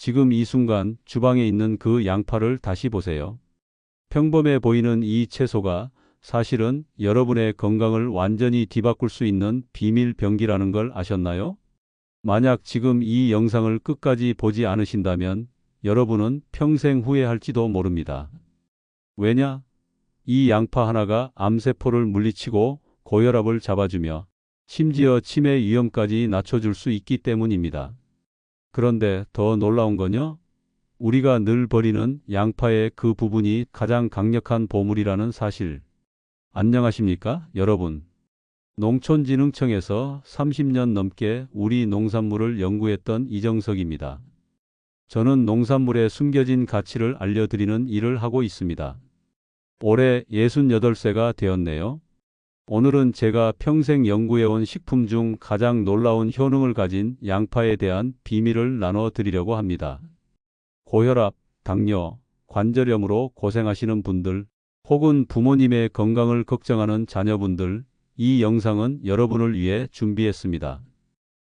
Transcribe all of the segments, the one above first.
지금 이 순간 주방에 있는 그 양파를 다시 보세요. 평범해 보이는 이 채소가 사실은 여러분의 건강을 완전히 뒤바꿀 수 있는 비밀 병기라는 걸 아셨나요? 만약 지금 이 영상을 끝까지 보지 않으신다면 여러분은 평생 후회할지도 모릅니다. 왜냐? 이 양파 하나가 암세포를 물리치고 고혈압을 잡아주며 심지어 치매 위험까지 낮춰줄 수 있기 때문입니다. 그런데 더 놀라운 건요? 우리가 늘 버리는 양파의 그 부분이 가장 강력한 보물이라는 사실. 안녕하십니까, 여러분? 농촌진흥청에서 30년 넘게 우리 농산물을 연구했던 이정석입니다. 저는 농산물의 숨겨진 가치를 알려드리는 일을 하고 있습니다. 올해 68세가 되었네요. 오늘은 제가 평생 연구해온 식품 중 가장 놀라운 효능을 가진 양파에 대한 비밀을 나눠드리려고 합니다. 고혈압, 당뇨, 관절염으로 고생하시는 분들, 혹은 부모님의 건강을 걱정하는 자녀분들, 이 영상은 여러분을 위해 준비했습니다.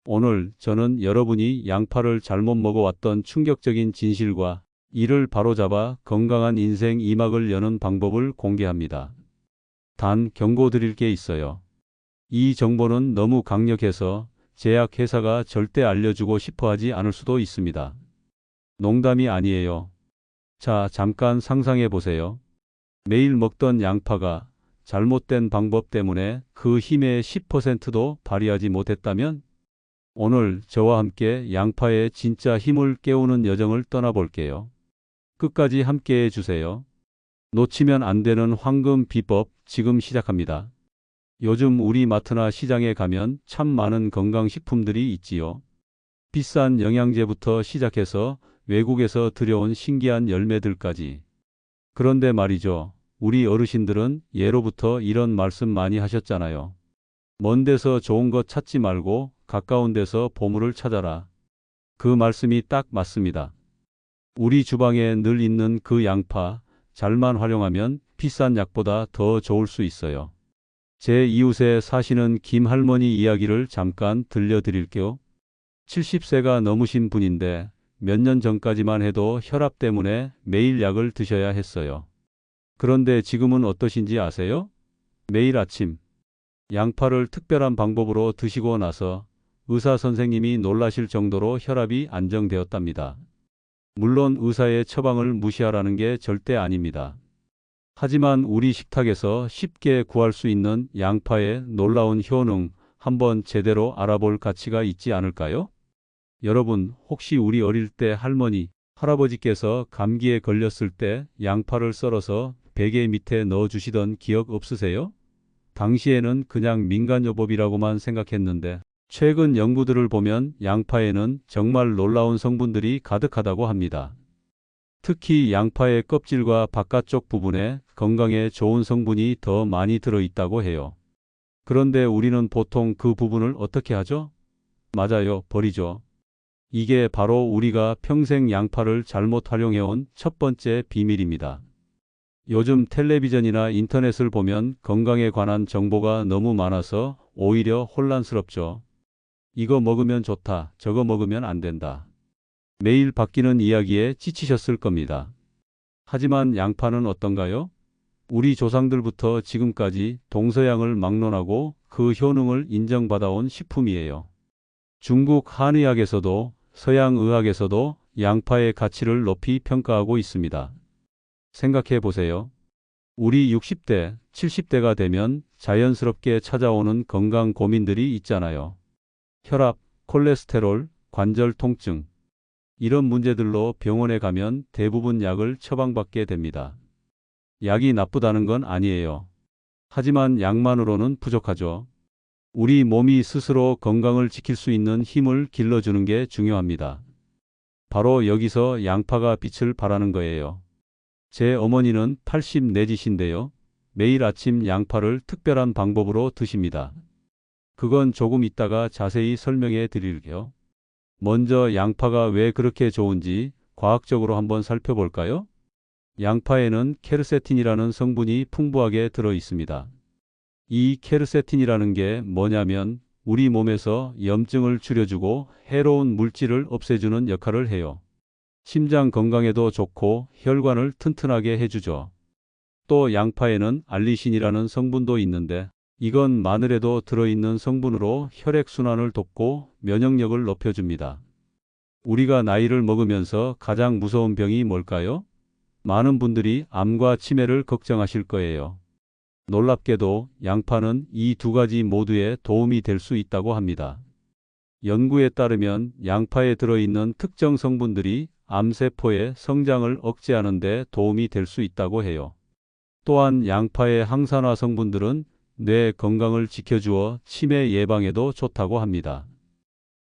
오늘 저는 여러분이 양파를 잘못 먹어왔던 충격적인 진실과 이를 바로잡아 건강한 인생 2막을 여는 방법을 공개합니다. 단 경고드릴 게 있어요. 이 정보는 너무 강력해서 제약회사가 절대 알려주고 싶어하지 않을 수도 있습니다. 농담이 아니에요. 자, 잠깐 상상해 보세요. 매일 먹던 양파가 잘못된 방법 때문에 그 힘의 10%도 발휘하지 못했다면? 오늘 저와 함께 양파의 진짜 힘을 깨우는 여정을 떠나볼게요. 끝까지 함께 해주세요. 놓치면 안 되는 황금 비법 지금 시작합니다. 요즘 우리 마트나 시장에 가면 참 많은 건강식품들이 있지요. 비싼 영양제부터 시작해서 외국에서 들여온 신기한 열매들까지. 그런데 말이죠. 우리 어르신들은 예로부터 이런 말씀 많이 하셨잖아요. 먼 데서 좋은 것 찾지 말고 가까운 데서 보물을 찾아라. 그 말씀이 딱 맞습니다. 우리 주방에 늘 있는 그 양파, 잘만 활용하면 비싼 약보다 더 좋을 수 있어요. 제 이웃에 사시는 김 할머니 이야기를 잠깐 들려드릴게요. 70세가 넘으신 분인데 몇 년 전까지만 해도 혈압 때문에 매일 약을 드셔야 했어요. 그런데 지금은 어떠신지 아세요? 매일 아침 양파를 특별한 방법으로 드시고 나서 의사 선생님이 놀라실 정도로 혈압이 안정되었답니다. 물론 의사의 처방을 무시하라는 게 절대 아닙니다. 하지만 우리 식탁에서 쉽게 구할 수 있는 양파의 놀라운 효능 한번 제대로 알아볼 가치가 있지 않을까요? 여러분, 혹시 우리 어릴 때 할머니, 할아버지께서 감기에 걸렸을 때 양파를 썰어서 베개 밑에 넣어주시던 기억 없으세요? 당시에는 그냥 민간요법이라고만 생각했는데 최근 연구들을 보면 양파에는 정말 놀라운 성분들이 가득하다고 합니다. 특히 양파의 껍질과 바깥쪽 부분에 건강에 좋은 성분이 더 많이 들어있다고 해요. 그런데 우리는 보통 그 부분을 어떻게 하죠? 맞아요, 버리죠. 이게 바로 우리가 평생 양파를 잘못 활용해온 첫 번째 비밀입니다. 요즘 텔레비전이나 인터넷을 보면 건강에 관한 정보가 너무 많아서 오히려 혼란스럽죠. 이거 먹으면 좋다, 저거 먹으면 안 된다. 매일 바뀌는 이야기에 지치셨을 겁니다. 하지만 양파는 어떤가요? 우리 조상들부터 지금까지 동서양을 막론하고 그 효능을 인정받아온 식품이에요. 중국 한의학에서도 서양 의학에서도 양파의 가치를 높이 평가하고 있습니다. 생각해 보세요. 우리 60대, 70대가 되면 자연스럽게 찾아오는 건강 고민들이 있잖아요. 혈압, 콜레스테롤, 관절 통증. 이런 문제들로 병원에 가면 대부분 약을 처방받게 됩니다. 약이 나쁘다는 건 아니에요. 하지만 약만으로는 부족하죠. 우리 몸이 스스로 건강을 지킬 수 있는 힘을 길러주는 게 중요합니다. 바로 여기서 양파가 빛을 발하는 거예요. 제 어머니는 80 내지신데요. 매일 아침 양파를 특별한 방법으로 드십니다. 그건 조금 있다가 자세히 설명해 드릴게요. 먼저 양파가 왜 그렇게 좋은지 과학적으로 한번 살펴볼까요? 양파에는 케르세틴이라는 성분이 풍부하게 들어 있습니다. 이 케르세틴이라는 게 뭐냐면 우리 몸에서 염증을 줄여주고 해로운 물질을 없애주는 역할을 해요. 심장 건강에도 좋고 혈관을 튼튼하게 해주죠. 또 양파에는 알리신이라는 성분도 있는데 이건 마늘에도 들어있는 성분으로 혈액순환을 돕고 면역력을 높여줍니다. 우리가 나이를 먹으면서 가장 무서운 병이 뭘까요? 많은 분들이 암과 치매를 걱정하실 거예요. 놀랍게도 양파는 이 두 가지 모두에 도움이 될 수 있다고 합니다. 연구에 따르면 양파에 들어있는 특정 성분들이 암세포의 성장을 억제하는 데 도움이 될 수 있다고 해요. 또한 양파의 항산화 성분들은 뇌 건강을 지켜주어 치매 예방에도 좋다고 합니다.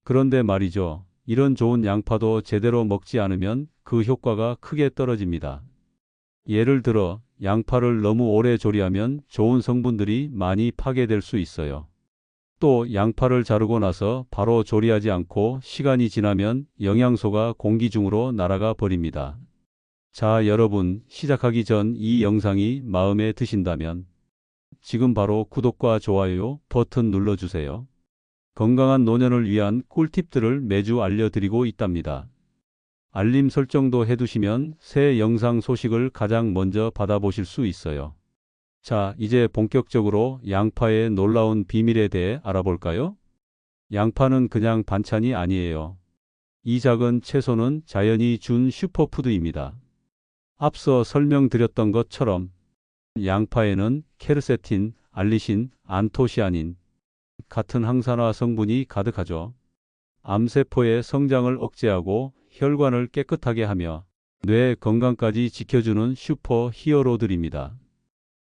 그런데 말이죠. 이런 좋은 양파도 제대로 먹지 않으면 그 효과가 크게 떨어집니다. 예를 들어 양파를 너무 오래 조리하면 좋은 성분들이 많이 파괴될 수 있어요. 또 양파를 자르고 나서 바로 조리하지 않고 시간이 지나면 영양소가 공기 중으로 날아가 버립니다. 자, 여러분, 시작하기 전 이 영상이 마음에 드신다면 지금 바로 구독과 좋아요 버튼 눌러주세요. 건강한 노년을 위한 꿀팁들을 매주 알려드리고 있답니다. 알림 설정도 해두시면 새 영상 소식을 가장 먼저 받아보실 수 있어요. 자, 이제 본격적으로 양파의 놀라운 비밀에 대해 알아볼까요? 양파는 그냥 반찬이 아니에요. 이 작은 채소는 자연이 준 슈퍼푸드입니다. 앞서 설명드렸던 것처럼 양파에는 케르세틴, 알리신, 안토시아닌 같은 항산화 성분이 가득하죠. 암세포의 성장을 억제하고 혈관을 깨끗하게 하며 뇌 건강까지 지켜주는 슈퍼 히어로들입니다.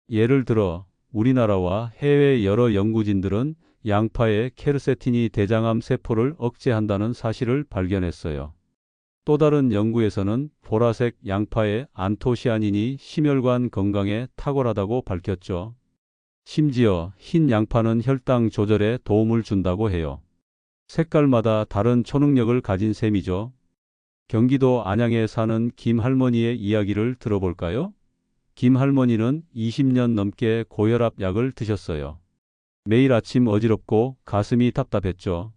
예를 들어 우리나라와 해외 여러 연구진들은 양파의 케르세틴이 대장암 세포를 억제한다는 사실을 발견했어요. 또 다른 연구에서는 보라색 양파의 안토시아닌이 심혈관 건강에 탁월하다고 밝혔죠. 심지어 흰 양파는 혈당 조절에 도움을 준다고 해요. 색깔마다 다른 초능력을 가진 셈이죠. 경기도 안양에 사는 김 할머니의 이야기를 들어볼까요? 김 할머니는 20년 넘게 고혈압 약을 드셨어요. 매일 아침 어지럽고 가슴이 답답했죠.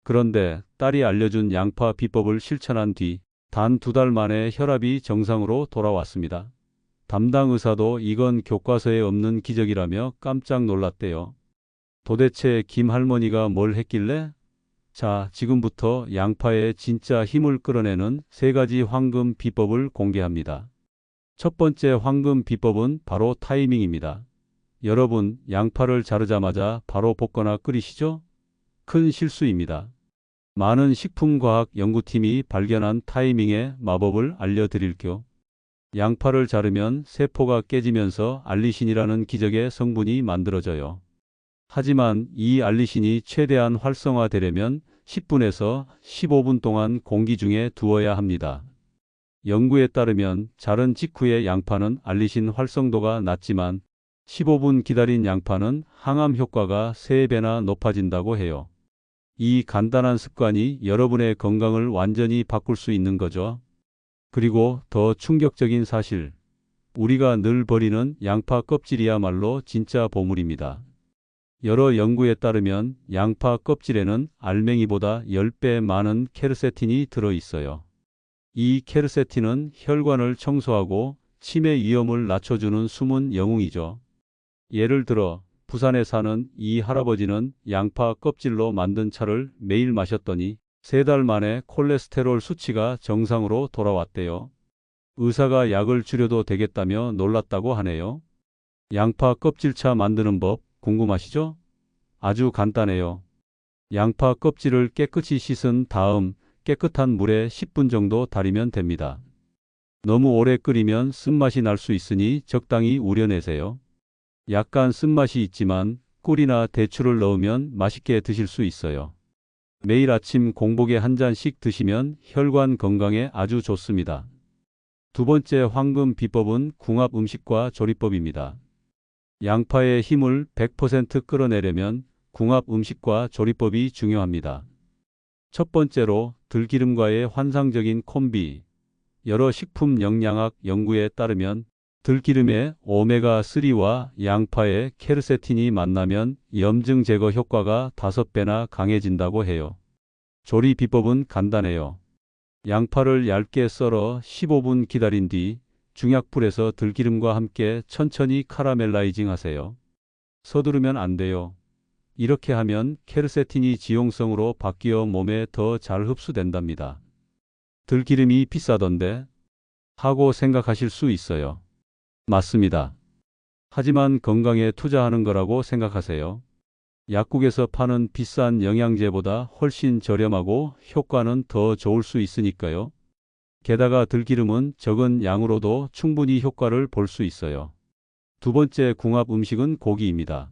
그런데 딸이 알려준 양파 비법을 실천한 뒤 단 2달 만에 혈압이 정상으로 돌아왔습니다. 담당 의사도 이건 교과서에 없는 기적이라며 깜짝 놀랐대요. 도대체 김 할머니가 뭘 했길래? 자, 지금부터 양파의 진짜 힘을 끌어내는 3가지 황금 비법을 공개합니다. 첫 번째 황금 비법은 바로 타이밍입니다. 여러분, 양파를 자르자마자 바로 볶거나 끓이시죠? 큰 실수입니다. 많은 식품과학 연구팀이 발견한 타이밍의 마법을 알려드릴게요. 양파를 자르면 세포가 깨지면서 알리신이라는 기적의 성분이 만들어져요. 하지만 이 알리신이 최대한 활성화되려면 10분에서 15분 동안 공기 중에 두어야 합니다. 연구에 따르면 자른 직후의 양파는 알리신 활성도가 낮지만 15분 기다린 양파는 항암 효과가 3배나 높아진다고 해요. 이 간단한 습관이 여러분의 건강을 완전히 바꿀 수 있는 거죠. 그리고 더 충격적인 사실, 우리가 늘 버리는 양파 껍질이야말로 진짜 보물입니다. 여러 연구에 따르면 양파 껍질에는 알맹이보다 10배 많은 케르세틴이 들어있어요. 이 케르세틴은 혈관을 청소하고 치매 위험을 낮춰주는 숨은 영웅이죠. 예를 들어 부산에 사는 이 할아버지는 양파 껍질로 만든 차를 매일 마셨더니 3달 만에 콜레스테롤 수치가 정상으로 돌아왔대요. 의사가 약을 줄여도 되겠다며 놀랐다고 하네요. 양파 껍질차 만드는 법 궁금하시죠? 아주 간단해요. 양파 껍질을 깨끗이 씻은 다음 깨끗한 물에 10분 정도 달이면 됩니다. 너무 오래 끓이면 쓴맛이 날 수 있으니 적당히 우려내세요. 약간 쓴맛이 있지만 꿀이나 대추를 넣으면 맛있게 드실 수 있어요. 매일 아침 공복에 한 잔씩 드시면 혈관 건강에 아주 좋습니다. 두 번째 황금 비법은 궁합 음식과 조리법입니다. 양파의 힘을 100% 끌어내려면 궁합 음식과 조리법이 중요합니다. 첫 번째로 들기름과의 환상적인 콤비. 여러 식품 영양학 연구에 따르면 들기름의 오메가3와 양파의 케르세틴이 만나면 염증 제거 효과가 5배나 강해진다고 해요. 조리 비법은 간단해요. 양파를 얇게 썰어 15분 기다린 뒤 중약불에서 들기름과 함께 천천히 카라멜라이징 하세요. 서두르면 안 돼요. 이렇게 하면 케르세틴이 지용성으로 바뀌어 몸에 더 잘 흡수된답니다. 들기름이 비싸던데? 하고 생각하실 수 있어요. 맞습니다. 하지만 건강에 투자하는 거라고 생각하세요. 약국에서 파는 비싼 영양제보다 훨씬 저렴하고 효과는 더 좋을 수 있으니까요. 게다가 들기름은 적은 양으로도 충분히 효과를 볼 수 있어요. 두 번째 궁합 음식은 고기입니다.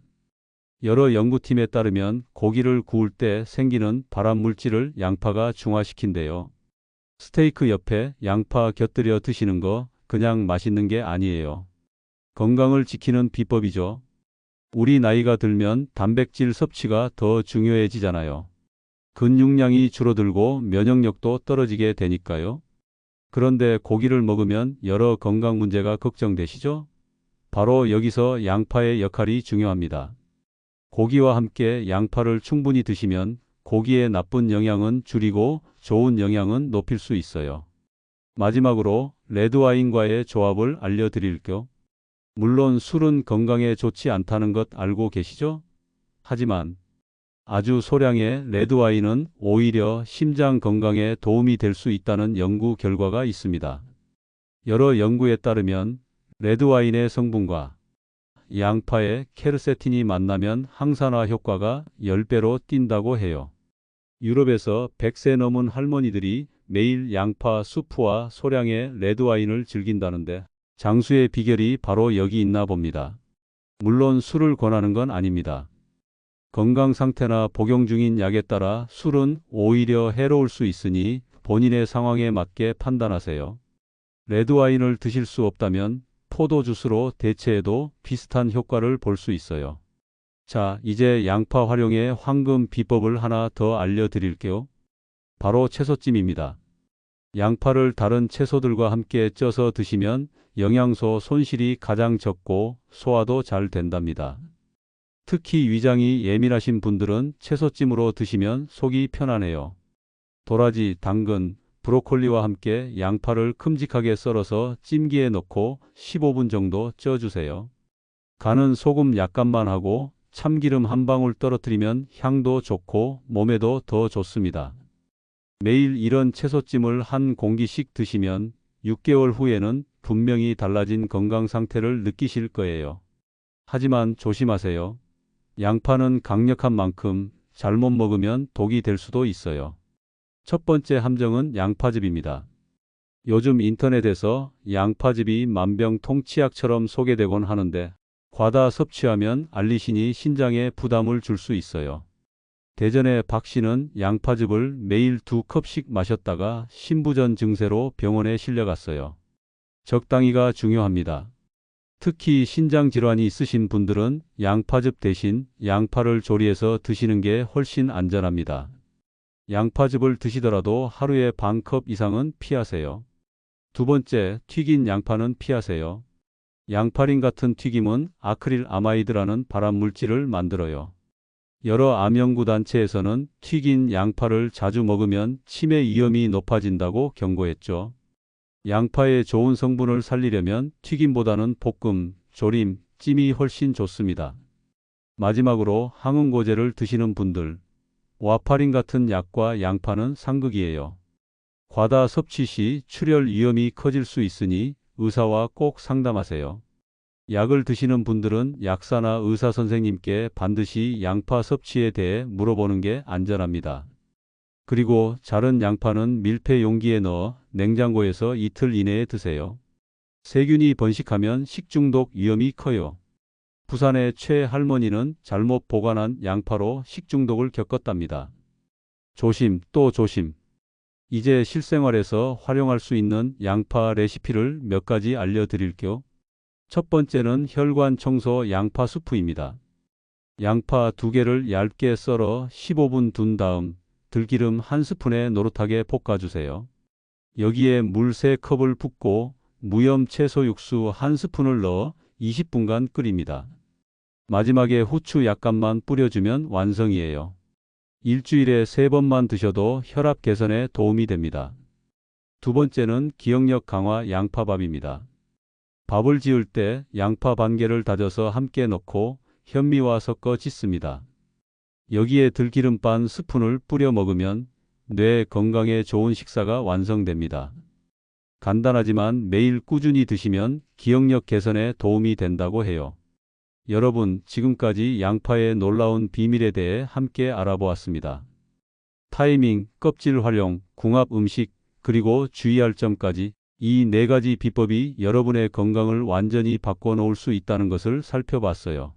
여러 연구팀에 따르면 고기를 구울 때 생기는 발암 물질을 양파가 중화시킨대요. 스테이크 옆에 양파 곁들여 드시는 거 그냥 맛있는 게 아니에요. 건강을 지키는 비법이죠. 우리 나이가 들면 단백질 섭취가 더 중요해지잖아요. 근육량이 줄어들고 면역력도 떨어지게 되니까요. 그런데 고기를 먹으면 여러 건강 문제가 걱정되시죠? 바로 여기서 양파의 역할이 중요합니다. 고기와 함께 양파를 충분히 드시면 고기의 나쁜 영양은 줄이고 좋은 영양은 높일 수 있어요. 마지막으로 레드와인과의 조합을 알려드릴게요. 물론 술은 건강에 좋지 않다는 것 알고 계시죠? 하지만 아주 소량의 레드와인은 오히려 심장 건강에 도움이 될 수 있다는 연구 결과가 있습니다. 여러 연구에 따르면 레드와인의 성분과 양파의 케르세틴이 만나면 항산화 효과가 10배로 뛴다고 해요. 유럽에서 100세 넘은 할머니들이 매일 양파 수프와 소량의 레드와인을 즐긴다는데 장수의 비결이 바로 여기 있나 봅니다. 물론 술을 권하는 건 아닙니다. 건강 상태나 복용 중인 약에 따라 술은 오히려 해로울 수 있으니 본인의 상황에 맞게 판단하세요. 레드와인을 드실 수 없다면 포도주스로 대체해도 비슷한 효과를 볼 수 있어요. 자, 이제 양파 활용의 황금 비법을 하나 더 알려드릴게요. 바로 채소찜입니다. 양파를 다른 채소들과 함께 쪄서 드시면 영양소 손실이 가장 적고 소화도 잘 된답니다. 특히 위장이 예민하신 분들은 채소찜으로 드시면 속이 편안해요. 도라지, 당근, 브로콜리와 함께 양파를 큼직하게 썰어서 찜기에 넣고 15분 정도 쪄주세요. 간은 소금 약간만 하고 참기름 한 방울 떨어뜨리면 향도 좋고 몸에도 더 좋습니다. 매일 이런 채소찜을 한 공기씩 드시면 6개월 후에는 분명히 달라진 건강 상태를 느끼실 거예요. 하지만 조심하세요. 양파는 강력한 만큼 잘못 먹으면 독이 될 수도 있어요. 첫 번째 함정은 양파즙입니다. 요즘 인터넷에서 양파즙이 만병통치약처럼 소개되곤 하는데 과다 섭취하면 알리신이 신장에 부담을 줄 수 있어요. 대전의 박 씨는 양파즙을 매일 2컵씩 마셨다가 신부전 증세로 병원에 실려갔어요. 적당히가 중요합니다. 특히 신장 질환이 있으신 분들은 양파즙 대신 양파를 조리해서 드시는 게 훨씬 안전합니다. 양파즙을 드시더라도 하루에 반 컵 이상은 피하세요. 두 번째, 튀긴 양파는 피하세요. 양파린 같은 튀김은 아크릴 아마이드라는 발암 물질을 만들어요. 여러 암연구 단체에서는 튀긴 양파를 자주 먹으면 치매 위험이 높아진다고 경고했죠. 양파의 좋은 성분을 살리려면 튀김보다는 볶음, 조림, 찜이 훨씬 좋습니다. 마지막으로 항응고제를 드시는 분들, 와파린 같은 약과 양파는 상극이에요. 과다 섭취 시 출혈 위험이 커질 수 있으니 의사와 꼭 상담하세요. 약을 드시는 분들은 약사나 의사 선생님께 반드시 양파 섭취에 대해 물어보는 게 안전합니다. 그리고 자른 양파는 밀폐 용기에 넣어 냉장고에서 이틀 이내에 드세요. 세균이 번식하면 식중독 위험이 커요. 부산의 최 할머니는 잘못 보관한 양파로 식중독을 겪었답니다. 조심 또 조심. 이제 실생활에서 활용할 수 있는 양파 레시피를 몇 가지 알려드릴게요. 첫 번째는 혈관 청소 양파 수프입니다. 양파 2개를 얇게 썰어 15분 둔 다음 들기름 1스푼에 노릇하게 볶아주세요. 여기에 물 3컵을 붓고 무염 채소 육수 1스푼을 넣어 20분간 끓입니다. 마지막에 후추 약간만 뿌려주면 완성이에요. 일주일에 3번만 드셔도 혈압 개선에 도움이 됩니다. 두 번째는 기억력 강화 양파밥입니다. 밥을 지을 때 양파 반 개를 다져서 함께 넣고 현미와 섞어 짓습니다. 여기에 들기름 반 스푼을 뿌려 먹으면 뇌 건강에 좋은 식사가 완성됩니다. 간단하지만 매일 꾸준히 드시면 기억력 개선에 도움이 된다고 해요. 여러분, 지금까지 양파의 놀라운 비밀에 대해 함께 알아보았습니다. 타이밍, 껍질 활용, 궁합 음식, 그리고 주의할 점까지 이 네 가지 비법이 여러분의 건강을 완전히 바꿔놓을 수 있다는 것을 살펴봤어요.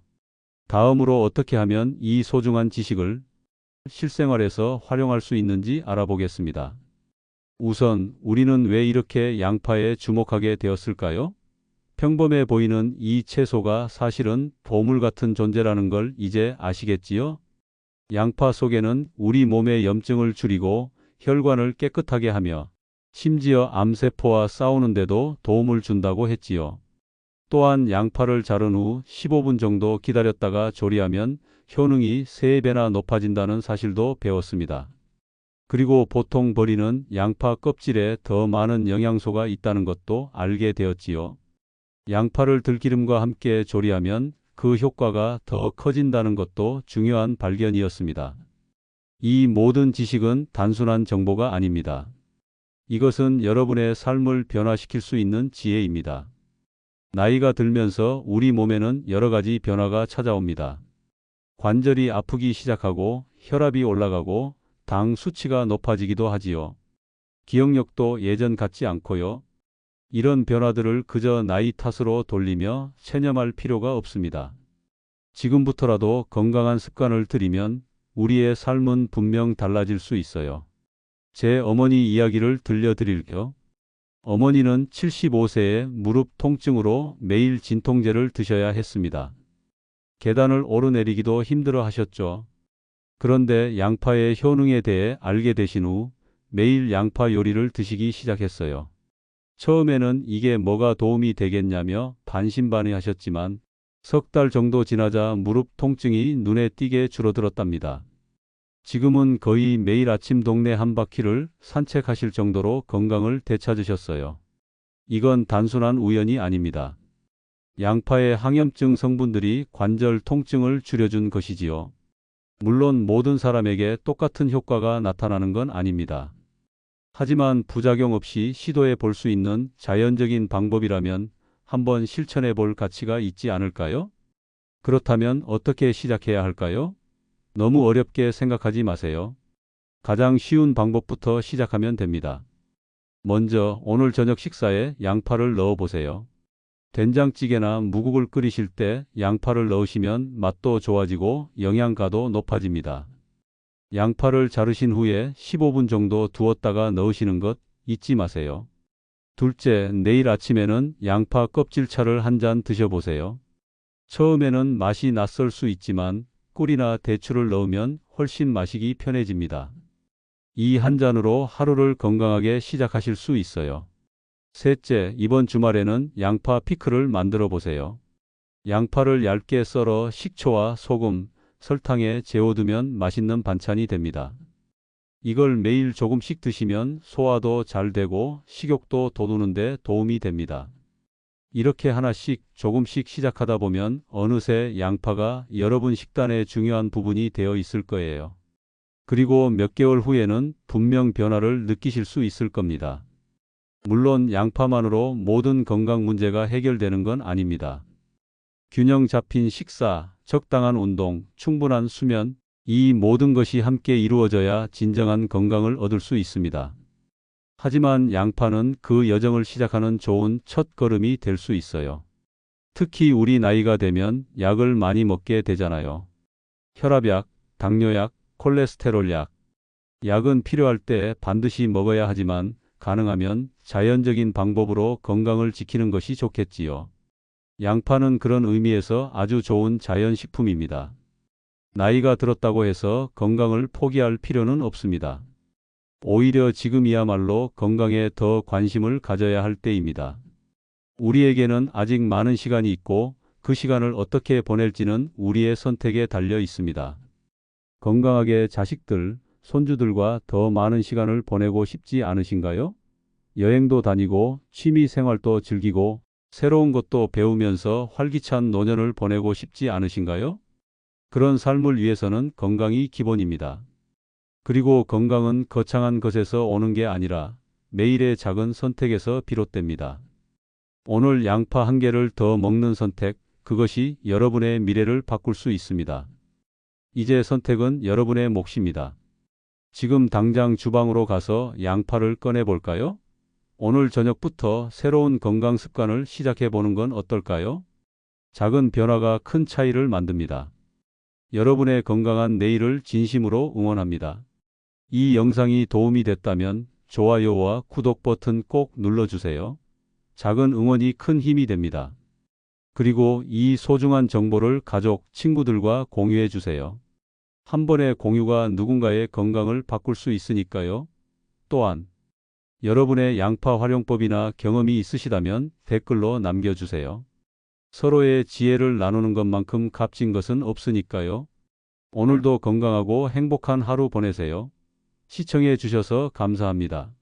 다음으로 어떻게 하면 이 소중한 지식을 실생활에서 활용할 수 있는지 알아보겠습니다. 우선 우리는 왜 이렇게 양파에 주목하게 되었을까요? 평범해 보이는 이 채소가 사실은 보물 같은 존재라는 걸 이제 아시겠지요? 양파 속에는 우리 몸의 염증을 줄이고 혈관을 깨끗하게 하며 심지어 암세포와 싸우는데도 도움을 준다고 했지요. 또한 양파를 자른 후 15분 정도 기다렸다가 조리하면 효능이 3배나 높아진다는 사실도 배웠습니다. 그리고 보통 버리는 양파 껍질에 더 많은 영양소가 있다는 것도 알게 되었지요. 양파를 들기름과 함께 조리하면 그 효과가 더 커진다는 것도 중요한 발견이었습니다. 이 모든 지식은 단순한 정보가 아닙니다. 이것은 여러분의 삶을 변화시킬 수 있는 지혜입니다. 나이가 들면서 우리 몸에는 여러 가지 변화가 찾아옵니다. 관절이 아프기 시작하고 혈압이 올라가고 당 수치가 높아지기도 하지요. 기억력도 예전 같지 않고요. 이런 변화들을 그저 나이 탓으로 돌리며 체념할 필요가 없습니다. 지금부터라도 건강한 습관을 들이면 우리의 삶은 분명 달라질 수 있어요. 제 어머니 이야기를 들려드릴게요. 어머니는 75세에 무릎 통증으로 매일 진통제를 드셔야 했습니다. 계단을 오르내리기도 힘들어 하셨죠. 그런데 양파의 효능에 대해 알게 되신 후 매일 양파 요리를 드시기 시작했어요. 처음에는 이게 뭐가 도움이 되겠냐며 반신반의하셨지만 석 달 정도 지나자 무릎 통증이 눈에 띄게 줄어들었답니다. 지금은 거의 매일 아침 동네 한 바퀴를 산책하실 정도로 건강을 되찾으셨어요. 이건 단순한 우연이 아닙니다. 양파의 항염증 성분들이 관절 통증을 줄여준 것이지요. 물론 모든 사람에게 똑같은 효과가 나타나는 건 아닙니다. 하지만 부작용 없이 시도해 볼 수 있는 자연적인 방법이라면 한번 실천해 볼 가치가 있지 않을까요? 그렇다면 어떻게 시작해야 할까요? 너무 어렵게 생각하지 마세요. 가장 쉬운 방법부터 시작하면 됩니다. 먼저 오늘 저녁 식사에 양파를 넣어 보세요. 된장찌개나 무국을 끓이실 때 양파를 넣으시면 맛도 좋아지고 영양가도 높아집니다. 양파를 자르신 후에 15분 정도 두었다가 넣으시는 것 잊지 마세요. 둘째, 내일 아침에는 양파 껍질차를 한 잔 드셔보세요. 처음에는 맛이 낯설 수 있지만 꿀이나 대추를 넣으면 훨씬 마시기 편해집니다. 이 한 잔으로 하루를 건강하게 시작하실 수 있어요. 셋째, 이번 주말에는 양파 피클을 만들어 보세요. 양파를 얇게 썰어 식초와 소금, 설탕에 재워두면 맛있는 반찬이 됩니다. 이걸 매일 조금씩 드시면 소화도 잘 되고 식욕도 돋우는 데 도움이 됩니다. 이렇게 하나씩 조금씩 시작하다 보면 어느새 양파가 여러분 식단의 중요한 부분이 되어 있을 거예요. 그리고 몇 개월 후에는 분명 변화를 느끼실 수 있을 겁니다. 물론 양파만으로 모든 건강 문제가 해결되는 건 아닙니다. 균형 잡힌 식사, 적당한 운동, 충분한 수면, 이 모든 것이 함께 이루어져야 진정한 건강을 얻을 수 있습니다. 하지만 양파는 그 여정을 시작하는 좋은 첫 걸음이 될 수 있어요. 특히 우리 나이가 되면 약을 많이 먹게 되잖아요. 혈압약, 당뇨약, 콜레스테롤약. 약은 필요할 때 반드시 먹어야 하지만 가능하면 자연적인 방법으로 건강을 지키는 것이 좋겠지요. 양파는 그런 의미에서 아주 좋은 자연식품입니다. 나이가 들었다고 해서 건강을 포기할 필요는 없습니다. 오히려 지금이야말로 건강에 더 관심을 가져야 할 때입니다. 우리에게는 아직 많은 시간이 있고 그 시간을 어떻게 보낼지는 우리의 선택에 달려 있습니다. 건강하게 자식들, 손주들과 더 많은 시간을 보내고 싶지 않으신가요? 여행도 다니고 취미 생활도 즐기고 새로운 것도 배우면서 활기찬 노년을 보내고 싶지 않으신가요? 그런 삶을 위해서는 건강이 기본입니다. 그리고 건강은 거창한 것에서 오는 게 아니라 매일의 작은 선택에서 비롯됩니다. 오늘 양파 한 개를 더 먹는 선택, 그것이 여러분의 미래를 바꿀 수 있습니다. 이제 선택은 여러분의 몫입니다. 지금 당장 주방으로 가서 양파를 꺼내 볼까요? 오늘 저녁부터 새로운 건강 습관을 시작해 보는 건 어떨까요? 작은 변화가 큰 차이를 만듭니다. 여러분의 건강한 내일을 진심으로 응원합니다. 이 영상이 도움이 됐다면 좋아요와 구독 버튼 꼭 눌러주세요. 작은 응원이 큰 힘이 됩니다. 그리고 이 소중한 정보를 가족, 친구들과 공유해 주세요. 한 번의 공유가 누군가의 건강을 바꿀 수 있으니까요. 또한 여러분의 양파 활용법이나 경험이 있으시다면 댓글로 남겨주세요. 서로의 지혜를 나누는 것만큼 값진 것은 없으니까요. 오늘도 건강하고 행복한 하루 보내세요. 시청해 주셔서 감사합니다.